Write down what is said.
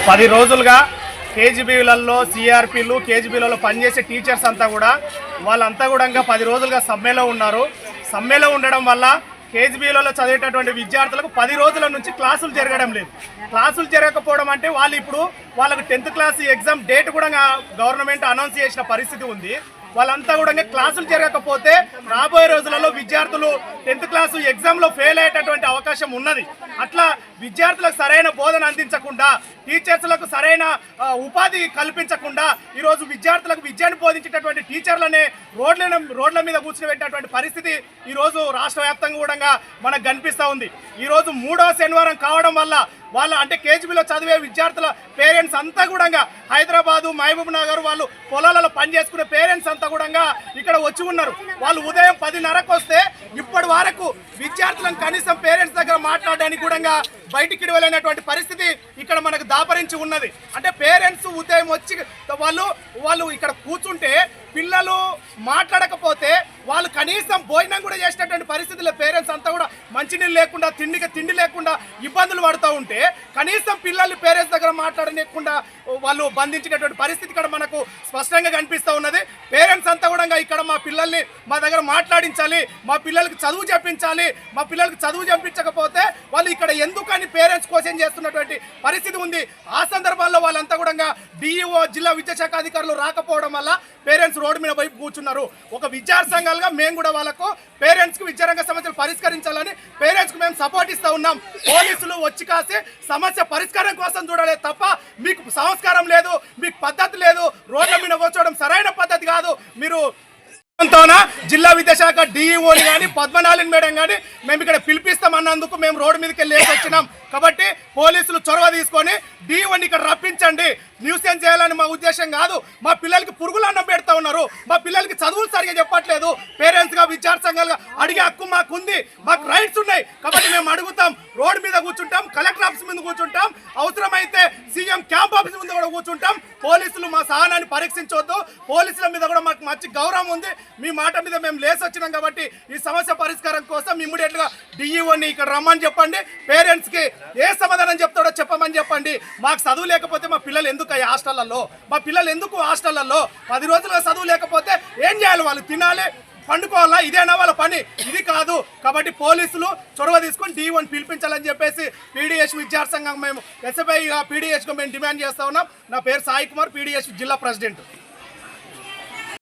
10 రోజులుగా కేజీబీలలో సిఆర్పీలు కేజీబీలలో పనిచేసే టీచర్స్ అంతా కూడా వాళ్ళంతా కూడా 10 రోజులుగా సమ్మెలో ఉన్నారు. సమ్మెలో ఉండడం వల్ల కేజీబీలలో చదివేటటువంటి విద్యార్థులకు 10 రోజుల నుంచి క్లాసులు జరగడం లేదు. క్లాసులు జరగకపోవడం అంటే వాళ్ళు ఇప్పుడు వాళ్ళకు 10th క్లాస్ ఎగ్జామ్ డేట్ కూడా గవర్నమెంట్ అనౌన్స్ చేసిన పరిస్థితి ఉంది. వాళ్ళంతా కూడా క్లాసులు జరగకపోతే రాబోయే రోజులలో విద్యార్థులు 10th క్లాసు ఎగ్జామ్లో ఫెయిల్ అయ్యేటటువంటి అవకాశం ఉన్నది. అట్లా విద్యార్థులకు సరైన బోధన అందించకుండా, టీచర్స్లకు సరైన ఉపాధి కల్పించకుండా ఈరోజు విద్యార్థులకు విద్యను బోధించేటటువంటి టీచర్లనే రోడ్ల మీద కూర్చునిపెట్టినటువంటి పరిస్థితి ఈరోజు రాష్ట్ర వ్యాప్తంగా కూడా మనకు కనిపిస్తూ ఉంది. ఈరోజు 3వ శనివారం కావడం వల్ల వాళ్ళ అంటే కేజీబీలో చదివే విద్యార్థుల పేరెంట్స్ అంతా కూడా హైదరాబాదు, మహబూబ్ నగర్ వాళ్ళు పొలాలలో పనిచేసుకునే పేరెంట్స్ అంతా కూడా ఇక్కడ వచ్చి ఉన్నారు. వాళ్ళు ఉదయం 10:30కు వస్తే ఇప్పటి వరకు విద్యార్థులను కనీసం పేరెంట్స్ దగ్గర మాట్లాడడానికి కూడా బయటికి వెళ్ళినటువంటి పరిస్థితి ఇక్కడ మనకు దాపరించి ఉన్నది. అంటే పేరెంట్స్ ఉదయం వచ్చి వాళ్ళు ఇక్కడ కూర్చుంటే పిల్లలు మాట్లాడకపోతే వాళ్ళు కనీసం భోజనం కూడా చేసినటువంటి పరిస్థితుల్లో పేరెంట్స్ అంతా కూడా మంచినీళ్ళు లేకుండా, తిండి లేకుండా ఇబ్బందులు పడుతూ ఉంటే కనీసం పిల్లల్ని పేరెంట్స్ దగ్గర మాట్లాడలేకుండా వాళ్ళు బంధించినటువంటి పరిస్థితి ఇక్కడ మనకు స్పష్టంగా కనిపిస్తూ ఉన్నది. పేరెంట్స్ అంతా కూడా ఇక్కడ మా పిల్లల్ని మా దగ్గర మాట్లాడించాలి, మా పిల్లలకి చదువు చెప్పించాలి, మా పిల్లలకి చదువు చెప్పించకపోతే వాళ్ళు ఇక్కడ ఎందుకని పేరెంట్స్ క్వశ్చన్ చేస్తున్నటువంటి పరిస్థితి ఉంది. ఆ సందర్భాల్లో వాళ్ళంతా కూడా డిఈఓ జిల్లా విద్యాశాఖ అధికారులు రాకపోవడం వల్ల పేరెంట్స్ రోడ్డు మీద వైపు కూర్చున్నారు. ఒక విద్యార్థి సంఘాలుగా మేము కూడా వాళ్ళకు పేరెంట్స్కి విద్యారంగ సమస్యలు పరిష్కరించాలని పేరెంట్స్కి మేము సపోర్ట్ ఇస్తూ ఉన్నాం. పోలీసులు వచ్చి కాసి సమస్య పరిష్కారం కోసం చూడలేదు తప్ప మీకు సంస్కారం లేదు, మీకు పద్ధతి లేదు, రోడ్ల మీద కూర్చోవడం సరైన పద్ధతి కాదు. మీరు జిల్లా విద్యాశాఖ డిఈఓని కానీ పద్మనాలిని మేడం కానీ మేము ఇక్కడ పిలిపిస్తామన్నందుకు మేము రోడ్డు మీదకి వెళ్ళి వచ్చినాం. కాబట్టి పోలీసులు చొరవ తీసుకొని డిఈఓని ఇక్కడ రప్పించండి. న్యూసెన్స్ చేయాలని మా ఉద్దేశం కాదు. మా పిల్లలకి పురుగులు అన్నం పెడతా ఉన్నారు, మా పిల్లలకి చదువులు సరిగా చెప్పట్లేదు. పేరెంట్స్గా విద్యార్థి సంఘాలుగా అడిగే హక్కు మాకు ఉంది, మాకు రైట్స్ ఉన్నాయి. కాబట్టి మేము అడుగుతాం, రోడ్డు మీద కూర్చుంటాం, కలెక్టర్ ఆఫీస్ ముందు కూర్చుంటాం, అవసరమైతే సీఎం క్యాంప్ ఆఫీస్ ముందు కూడా కూర్చుంటాం. పోలీసులు మా సహనాన్ని పరీక్షించవద్దు. పోలీసుల మీద కూడా మాకు మంచి గౌరవం ఉంది. మీ మాట మీద మేము లేసి వచ్చినాం. కాబట్టి ఈ సమస్య పరిష్కారం కోసం ఇమ్మీడియట్గా డిఈఓని ఇక్కడ రమ్మని చెప్పండి. పేరెంట్స్కి ఏ సమాధానం చెప్తాడో చెప్పమని చెప్పండి. మాకు చదువు లేకపోతే మా పిల్లలు ఎందుకు హాస్టళ్లలో, మా పిల్లలు ఎందుకు హాస్టళ్లలో 10 రోజులుగా చదువు లేకపోతే ఏం చేయాలి? వాళ్ళు తినాలి, పండుకోవాలా? ఇదేనా వాళ్ళ పని? ఇది కాదు. కాబట్టి పోలీసులు చొరవ తీసుకొని డిఈఓని పిలిపించాలని చెప్పేసి పీడీఎస్ విద్యార్థి సంఘం మేము ఎస్ఎఫ్ఐగా పీడీఎస్గా మేము డిమాండ్ చేస్తా ఉన్నాం. నా పేరు సాయి కుమార్, పీడీఎస్ జిల్లా ప్రెసిడెంట్.